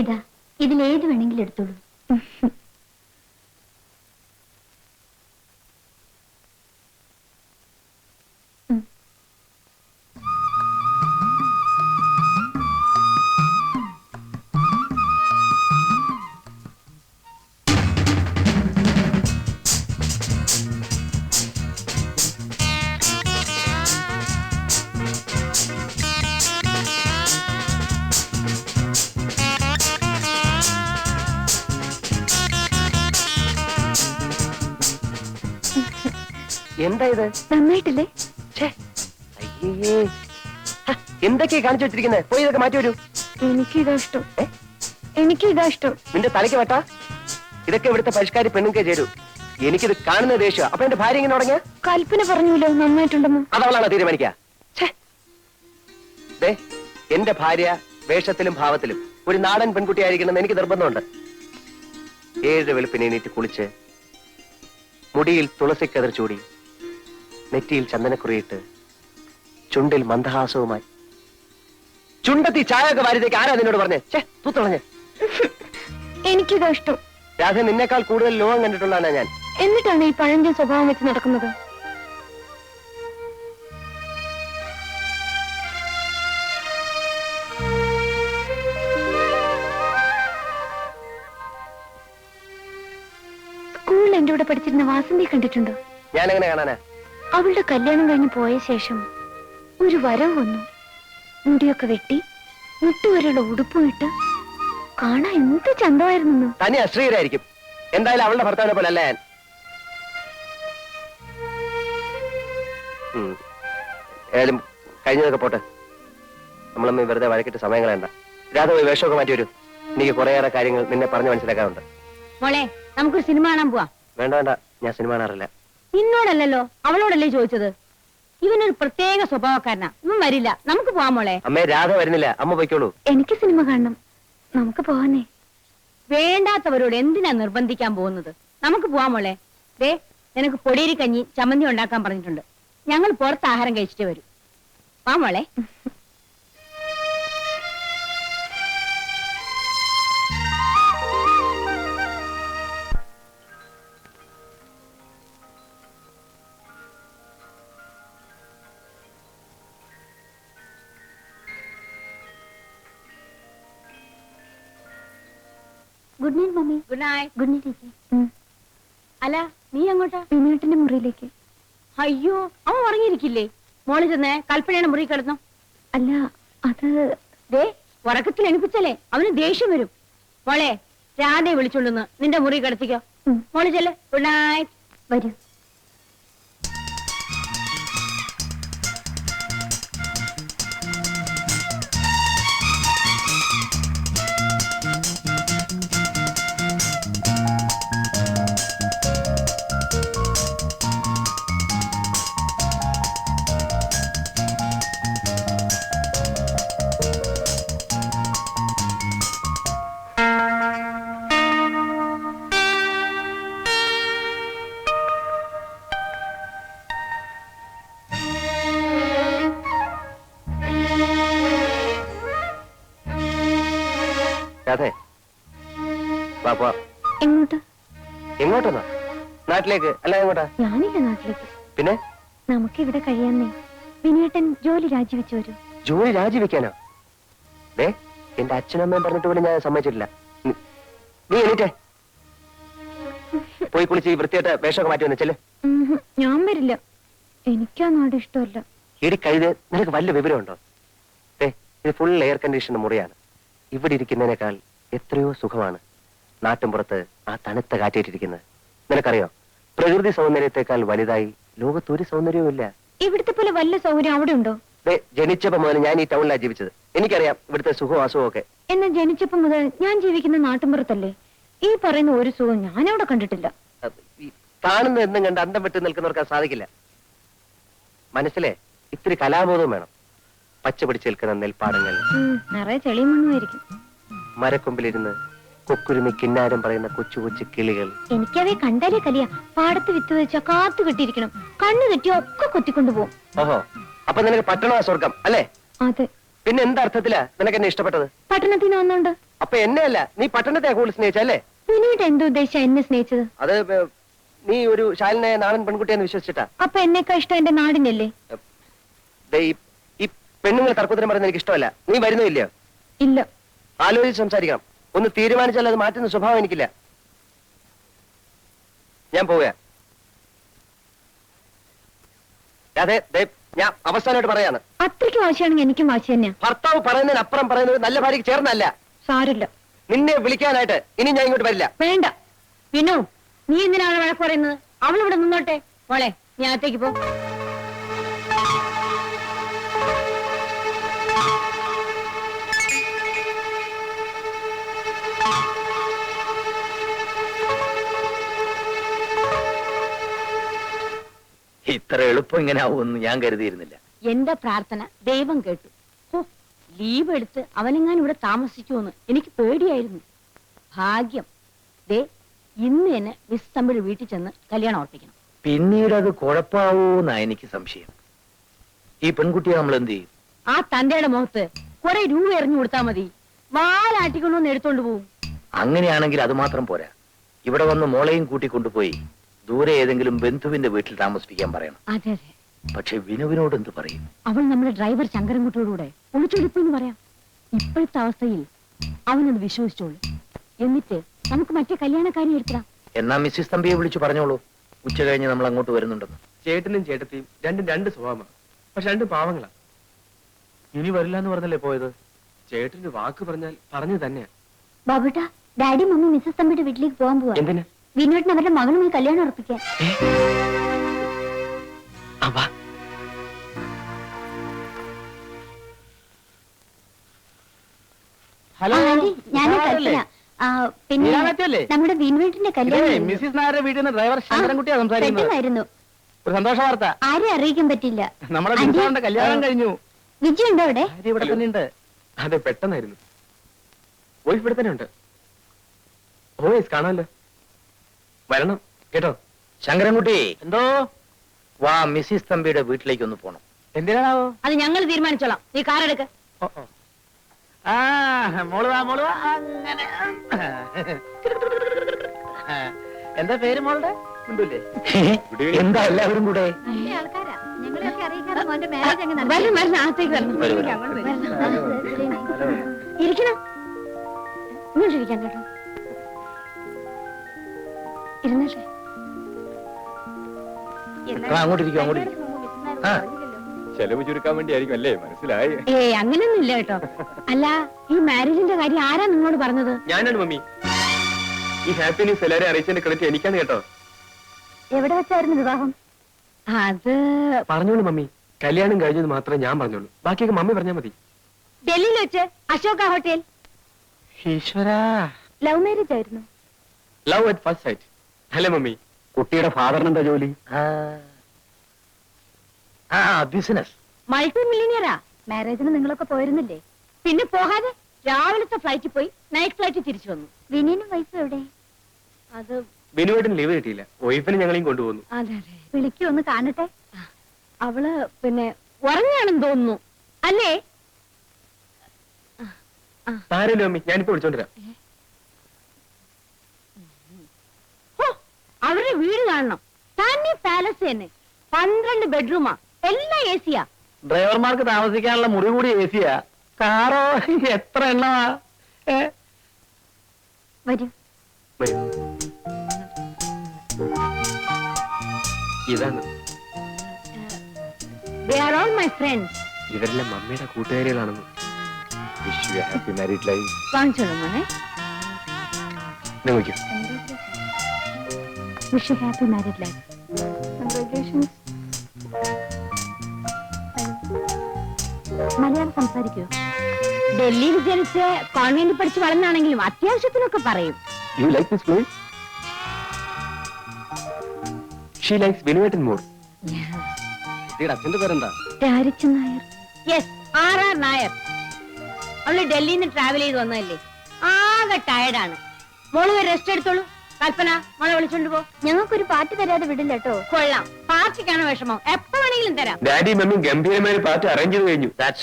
ഇതാ, ഇതിലേത് വേണമെങ്കിലും എടുത്തോളൂ. എന്താ ഇത്? നന്നായിട്ടില്ലേ? അയ്യേ, എന്തൊക്കെയാ കാണിച്ചു വെച്ചിരിക്കുന്നത്? പോയി ഇതൊക്കെ മാറ്റി വരൂ. എനിക്കിതാ ഇഷ്ടം. എനിക്കിതാ ഇഷ്ടം. നിന്റെ തലയ്ക്ക് വെട്ടാ? ഇതൊക്കെ ഇവിടുത്തെ പരിഷ്കാരി പെണ്ണുക്കെ ചേരൂ. എനിക്കിത് കാണുന്ന ദേഷ്യം. അപ്പൊ എന്റെ ഭാര്യ ഇങ്ങനെ തുടങ്ങിയ കൽപ്പന പറഞ്ഞല്ലോ നന്നായിട്ടുണ്ടെന്ന്. അതവളാണോ തീരുമാനിക്ക? എന്റെ ഭാര്യ വേഷത്തിലും ഭാവത്തിലും ഒരു നാടൻ പെൺകുട്ടിയായിരിക്കണമെന്ന് എനിക്ക് നിർബന്ധമുണ്ട്. 7 വെളുപ്പിന് എണീറ്റ് കുളിച്ച്, മുടിയിൽ തുളസിക്കതിർ ചൂടി, നെറ്റിയിൽ ചന്ദനക്കുറിയിട്ട്, ചുണ്ടിൽ മന്ദഹാസവുമായി, ചുണ്ടത്തി ചായ ഒക്കെ വാരിതേക്ക് ആരാ നിന്നോട് പറഞ്ഞേ? തൂത്തുളഞ്ഞ്. എനിക്കിതാ ഇഷ്ടം. രാധ, നിന്നേക്കാൾ കൂടുതൽ ലോകം കണ്ടിട്ടുള്ളതാണ് ഞാൻ. എന്നിട്ടാണ് ഈ പഴഞ്ചൻ സ്വഭാവം വെച്ച് നടക്കുന്നത്. സ്കൂളിൽ എന്റെ കൂടെ പഠിച്ചിരുന്ന വാസന്തി കണ്ടിട്ടുണ്ടോ? ഞാൻ എങ്ങനെ കാണാനാ? അവളുടെ കല്യാണം കഴിഞ്ഞ് പോയ ശേഷം ഒരു വരവ് വന്നു. മുടിയൊക്കെ വെട്ടി, മുട്ടുവരെയുള്ള ഉടുപ്പും ഇട്ട് കാണാൻ എന്ത് ചന്തമായിരുന്നു. തന്നെ അശ്രീരായിരിക്കും. എന്തായാലും അവളുടെ ഭർത്താവിനെ പോലെ അല്ല ഞാൻ. ഏതായാലും കഴിഞ്ഞതൊക്കെ പോട്ടെ. നമ്മളമ്മ വെറുതെ വഴക്കിട്ട് സമയം കളയണ്ട. രാധ പോയി വേഷമൊക്കെ മാറ്റി വരൂ. എനിക്ക് കുറേയേറെ കാര്യങ്ങൾ നിന്നെ പറഞ്ഞു മനസ്സിലാക്കാറുണ്ട്. മോളെ, നമുക്കൊരു സിനിമ കാണാൻ പോവാ. വേണ്ട വേണ്ട, ഞാൻ സിനിമ കാണാറില്ല. നിന്നോടല്ലോ, അവളോടല്ലേ ചോദിച്ചത്. ഇവനൊരു പ്രത്യേക സ്വഭാവക്കാരനാ. ഇവൻ വരില്ല. നമുക്ക് പോവാം മോളെ. അമ്മേ, രാധ വരുന്നില്ല. അമ്മ പോയിക്കോളൂ. എനിക്ക് സിനിമ കാണണം. നമുക്ക് പോവാനേ. വേണ്ടാത്തവരോട് എന്തിനാ നിർബന്ധിക്കാൻ പോകുന്നത്? നമുക്ക് പോവാം മോളെ. ദേ, നിനക്ക് പൊടിയരി കഞ്ഞി ചമ്മന്തി ഉണ്ടാക്കാൻ പറഞ്ഞിട്ടുണ്ട്. ഞങ്ങൾ പുറത്ത് ആഹാരം കഴിച്ചിട്ട് വരും. വാ മോളെ. Good night mummy. Good night. Good night. അല്ല, നീ അങ്ങോട്ടാ? വിനോട്ടിന്റെ മുറിയിലേക്ക്. അയ്യോ, അവൻ ഉറങ്ങിയിരിക്കില്ലേ? മോള് ചെന്നേ കൽപ്പനയുടെ മുറി കിടന്നു. അല്ല, അത് ദേ ഉറക്കത്തിൽ എണിപ്പിച്ചല്ലേ അവന് ദേഷ്യം വരും. മോളെ, രാധയെ വിളിച്ചോണ്ടെന്ന് നിന്റെ മുറി കിടത്തിക്കോ. മോള് ചെല്ല്. Good night. വരൂ. രാധേ, വാ പോവാ. എങ്ങോട്ട്? എങ്ങോട്ടെന്നാ? നാട്ടിലേക്ക്. അല്ല, എങ്ങോട്ടാ? ഞാനില്ല നാട്ടിലേക്ക്. പിന്നെ നമുക്ക് ഇവിടെ കഴിയാന്നേ. വിനേട്ടൻ ജോലി രാജിവെച്ചു വരും. ജോലി രാജിവെക്കാനോ? ദേ, എന്റെ അച്ഛനമ്മയും പറഞ്ഞിട്ട് പോലും ഞാൻ സമ്മതിച്ചിട്ടില്ല. നീ എണീറ്റേ, പോയി കുളിച്ച് ഈ വൃത്തിയായിട്ട് വേഷമൊക്കെ മാറ്റി വന്നു ചെല്ലേ. ഞാൻ വരില്ല. എനിക്കാ നാട് ഇഷ്ടമല്ല. എടി കഴുത്, നിനക്ക് വല്ല വിവരമുണ്ടോ? ഇത് ഫുൾ എയർ കണ്ടീഷൻ മുറിയാണ്. ഇവിടെ ഇരിക്കുന്നതിനേക്കാൾ എത്രയോ സുഖമാണ് നാട്ടിൻപുറത്ത് ആ തണുത്ത കാറ്റേറ്റിരിക്കുന്നത്. നിനക്കറിയോ, പ്രകൃതി സൗന്ദര്യത്തെക്കാൾ വലുതായി ലോകത്തൊരു സൗന്ദര്യവും ഇല്ല. ഇവിടുത്തെ പോലെ വല്ല സൗകര്യം അവിടെ ഉണ്ടോ? ജനിച്ചപ്പോ മുതൽ ഞാൻ ഈ ടൗണിലാണ് ജീവിച്ചത്. എനിക്കറിയാം ഇവിടുത്തെ സുഖവും അസുഖവും ഒക്കെ. എന്നാ ജനിച്ചപ്പോ മുതൽ ഞാൻ ജീവിക്കുന്ന നാട്ടിൻപുറത്തല്ലേ. ഈ പറയുന്ന ഒരു സുഖം ഞാൻ അവിടെ കണ്ടിട്ടില്ല. കാണുന്ന എന്നും കണ്ട് അന്തം വിട്ട് നിൽക്കുന്നവർക്ക് സാധിക്കില്ല. മനസ്സിലെ ഇത്തിരി കലാബോധവും വേണം. പച്ച പിടിച്ച് നിൽക്കുന്ന നെൽപ്പാടങ്ങൾ, നിറയെ ചെളിയും മണ്ണുമായിരിക്കും. മരക്കൊമ്പിലിരുന്ന് കൊക്കുരുമി കിന്നാരം പറയുന്ന കൊച്ചു കൊച്ചു കിളികൾ. എനിക്കവയെ കണ്ടാലേ കലിയ. പാടത്ത് വിത്ത് വെച്ചാ കാത്തു കെട്ടിയിരിക്കണം. കണ്ണു തെറ്റിയോ ഒക്കെ കൊത്തിക്കൊണ്ടുപോകും. ഓഹോ, അപ്പൊ നിനക്ക് പട്ടണ സ്വർഗം അല്ലേ? അതെ. പിന്നെ എന്തർത്ഥത്തിലാ നിനക്ക് എന്നെ ഇഷ്ടപ്പെട്ടത്? പട്ടണത്തിന് വന്നോണ്ട്. അപ്പൊ എന്നെ അല്ല, നീ പട്ടണത്തെ കൂടുതൽ സ്നേഹിച്ചല്ലേ? പിന്നീട് എന്തോ ഉദ്ദേശിച്ച എന്നെ സ്നേഹിച്ചത്? അത് നീ ഒരു ശാലിനെ നാടൻ പെൺകുട്ടിയെന്ന് വിശ്വസിച്ചിട്ടാ. അപ്പൊ എന്നെക്കാ ഇഷ്ടം എന്റെ നാടിനല്ലേ? ഈ പെണ്ണുങ്ങളെ തർക്കത്തിന് പറയുന്നത് എനിക്ക് ഇഷ്ടമല്ല. നീ വരുന്നില്ലയോ? ഇല്ല. ആലോചിച്ച് സംസാരിക്കണം. ഒന്ന് തീരുമാനിച്ചാൽ അത് മാറ്റുന്ന സ്വഭാവം എനിക്കില്ല. ഞാൻ പോവുക. അതെ, ഞാൻ അവസാനമായിട്ട് പറയാണ്. അത്രയ്ക്ക് വാശിയാണെങ്കിൽ എനിക്കും വാശി തന്നെയാ. ഭർത്താവ് പറയുന്നതിനപ്പുറം പറയുന്നത് നല്ല ഭാര്യയ്ക്ക് ചേർന്നല്ല. സാരില്ല. നിന്നെ വിളിക്കാനായിട്ട് ഇനി ഞാൻ ഇങ്ങോട്ട് വരില്ല. വേണ്ട. വിനു, നീ എന്തിനാണ് വഴക്ക് പറയുന്നത്? അവളിവിടെ നിന്നോട്ടെ. മോളെ, നീ അകത്തേക്ക് പോ. ഇത്ര എളുപ്പം ഇങ്ങനെ ആവുമെന്ന് ഞാൻ കരുതിയിരുന്നില്ല. എന്റെ പ്രാർത്ഥന ദൈവം കേട്ടു. ലീവ് എടുത്ത് അവനെങ്ങാനും ഇവിടെ താമസിക്കുമെന്ന് എനിക്ക് പേടിയായിരുന്നു. ഭാഗ്യം. ദേ, ഇന്ന് തന്നെ മിസ് തമ്പിഴ് വീട്ടിൽ ചെന്ന് കല്യാണം ഉറപ്പിക്കണം. പിന്നീട് അത് കുഴപ്പമാവൂന്നാ എനിക്ക് സംശയം. ഈ പെൺകുട്ടിയെ നമ്മൾ എന്ത് ചെയ്യും? ആ തന്റെയുടെ മുഖത്ത് കുറെ രൂപ എറിഞ്ഞു കൊടുത്താൽ മതി. വാലാട്ടിക്കൊണ്ടൊന്ന് എടുത്തോണ്ട് പോവും. അങ്ങനെയാണെങ്കിൽ അത് മാത്രം പോരാ. ഇവിടെ വന്ന് മോളെയും കൂട്ടിക്കൊണ്ടുപോയി ദൂരെ ഏതെങ്കിലും ബന്ധുവിന്റെ വീട്ടിൽ താമസിപ്പിക്കാൻ പറയണം. അതെ അതെ. പക്ഷെ വിനുവിനോട് എന്ത് പറയും? അവൾ നമ്മുടെ ഡ്രൈവർ ശങ്കരൻകുട്ടിയോടുകൂടെ ഒളിച്ചൊളിപ്പെന്ന് പറയാം. ഇപ്പോഴത്തെ അവസ്ഥയിൽ അവനത് വിശ്വസിച്ചോളൂ. എന്നിട്ട് നമുക്ക് മറ്റേ കല്യാണക്കാരി എടുക്കാം. എന്നാ മിസ്സിസ് തമ്പിയെ വിളിച്ചു പറഞ്ഞോളൂ, ഉച്ച കഴിഞ്ഞ് നമ്മൾ അങ്ങോട്ട് വരുന്നുണ്ടെന്ന്. ചേട്ടനും ചേട്ടത്തിയും രണ്ടും രണ്ട് സ്വഭാവമാണ്. പക്ഷെ രണ്ടും പാവങ്ങളാ. ഇനി വരില്ല എന്ന് പറഞ്ഞല്ലേ പോയത്? ചേട്ടന് വാക്ക് പറഞ്ഞാൽ പറഞ്ഞു തന്നെയാ. ബാബുട്ടാ, ഡാഡി മമ്മി മിസ്സസ് തമ്പിയുടെ വീട്ടിലേക്ക് പോകാൻ പോവാ. എന്തിനാ? വിനോദിന് അവരുടെ മകളുമായി കല്യാണം ഉറപ്പിക്കാൻ. ഹലോ, ഞാൻ പിന്നെ നമ്മുടെ വിനോദിന്റെ കല്യാണം മിസ്സിസ് നായരുടെ വീട്ടിൽ നിന്ന് ഡ്രൈവർ ശങ്കരൻകുട്ടിയാ സംസാരിക്കുന്നത്. ഒരു സന്തോഷ വാർത്ത. ആരും അറിയിക്കാൻ പറ്റില്ല. നമ്മുടെ ബിന്ദുവിന്റെ കല്യാണം കഴിഞ്ഞു. വിജയ് ഉണ്ടോ അവിടെ? ഇവിടെ തന്നെ ഉണ്ട്. അതെ, പെട്ടെന്നായിരുന്നു. വോയിസ് ഇവിടെ തന്നെ ഉണ്ട്. വോയിസ് കാണാമല്ലോ. വരണം കേട്ടോ. ശങ്കരൻകുട്ടി, എന്തോ വാ, മിസ്സിസ് തമ്പിയുടെ വീട്ടിലേക്ക് ഒന്ന് പോണം. എന്തിനാണാവോ? അത് ഞങ്ങൾ തീരുമാനിച്ചോളാം. നീ കാർ എടുക്ക. മോള് വാ. അങ്ങനെ എന്താ പേര് മോളുടെ? എന്താ എല്ലാവരും കൂടെ? ഇരിക്കണം. ഇങ്ങോട്ടിരിക്കാൻ കേട്ടോ. ഇരുന്നല്ലേ. അങ്ങോട്ടിരിക്കും. ചെലവ് ചുരുക്കാൻ വേണ്ടിയായിരിക്കും അല്ലേ? മനസ്സിലായി. അങ്ങനെയൊന്നും ഇല്ല കേട്ടോ. അല്ല, ഈ മാരേജിന്റെ കാര്യം ആരാ നിങ്ങളോട് പറഞ്ഞത്? ഞാനാണ് മമ്മി. ഈ ഹാപ്പി ന്യൂസ് എല്ലാരെയും അറിയിച്ചതിന്റെ ക്രെഡിറ്റ് എനിക്കാണ് കേട്ടോ. എവിടെ വെച്ചായിരുന്നു വിവാഹം? അത് പറഞ്ഞോളൂ മമ്മി. കല്യാണം കഴിഞ്ഞത് മാത്രമേ ഞാൻ പറഞ്ഞോളൂ. ബാക്കിയൊക്കെ മമ്മി പറഞ്ഞാൽ മതി. ഡൽഹിയിൽ വെച്ച് അശോക ഹോട്ടൽ. ഈശ്വരാ, ലവ് മാരേജ് ആയിരുന്നു. ലവ് അറ്റ് ഫസ്റ്റ് സൈറ്റ് അല്ലേ മമ്മി? കുട്ടിയുടെ ഫാദറിന് എന്താ ജോലി? ബിസിനസ്. മൾട്ടി മില്ലിയനിയറാ. മാരേജിന് നിങ്ങളൊക്കെ പോയിരുന്നില്ലേ? പിന്നെ പോകാതെ രാവിലത്തെ ഫ്ലൈറ്റിൽ പോയി നൈറ്റ് ഫ്ലൈറ്റിൽ തിരിച്ചു വന്നു. വിനീനും വൈഫ് എവിടെ? അത് ബിനുവേട്ടന് ലീവ് കിട്ടിയില്ല. വൈഫിനെ ഞങ്ങളെയും കൊണ്ടുപോകുന്നു. അതെ അതെ. വിളിക്കൂ, ഒന്ന് കാണട്ടെ. അവള് പിന്നെ ഉറങ്ങാണെന്ന് തോന്നുന്നു അല്ലേ? ആരല്ലോ മമ്മി, ഞാനിപ്പോ വിളിച്ചോണ്ടിരാം. അവരുടെ വീട് കാണണം. തന്നെ പാലസ് തന്നെ. 12 ബെഡ്റൂമാ. എല്ലാം എ സിയാ. ഡ്രൈവർമാർക്ക് താമസിക്കാനുള്ള മുറി കൂടി എ സിയാ. കാറോ എത്ര എണ്ണമാ? വരൂ. ഇതാണ്. They are all my friends. ഇവരെല്ലാം മമ്മിയുടെ കൂട്ടുകാരികളാണെന്ന്. Wish you happy married life. വാങ്ങിച്ചോളൂ മോനെ. നോക്കൂ. Wish you happy married life. Congratulations. Malayalam സംസാരിക്കൂ. ഡൽഹിയിൽ ജനിച്ച് കോൺവെന്റിൽ പഠിച്ച് വളർന്നാണെങ്കിലും അത്യാവശ്യത്തിനൊക്കെ പറയും. You like this place? She likes Vinuetan more. അച്ഛന്റെ പേരെന്താ? രാരിച്ചൻ നായർ. Yes, R Nair. അവള് ഡൽഹിയിൽ നിന്ന് ട്രാവൽ ചെയ്ത് വന്നതല്ലേ, ആകെ ടയർഡാണ്. മോള് റെസ്റ്റ് എടുത്തോളൂ. കൽപ്പന, മോളെ വിളിച്ചോണ്ട് പോ. ഞങ്ങൾക്കൊരു പാർട്ടി തരാതെ വിടില്ല കേട്ടോ. കൊള്ളാം, പാർട്ടിക്കാണ് വിഷമം. എപ്പോ വേണമെങ്കിലും തരാം. ഡാഡി മമ്മി ഗംഭീരമായ പാർട്ടി അറേഞ്ച് ചെയ്ത് കഴിഞ്ഞു. That's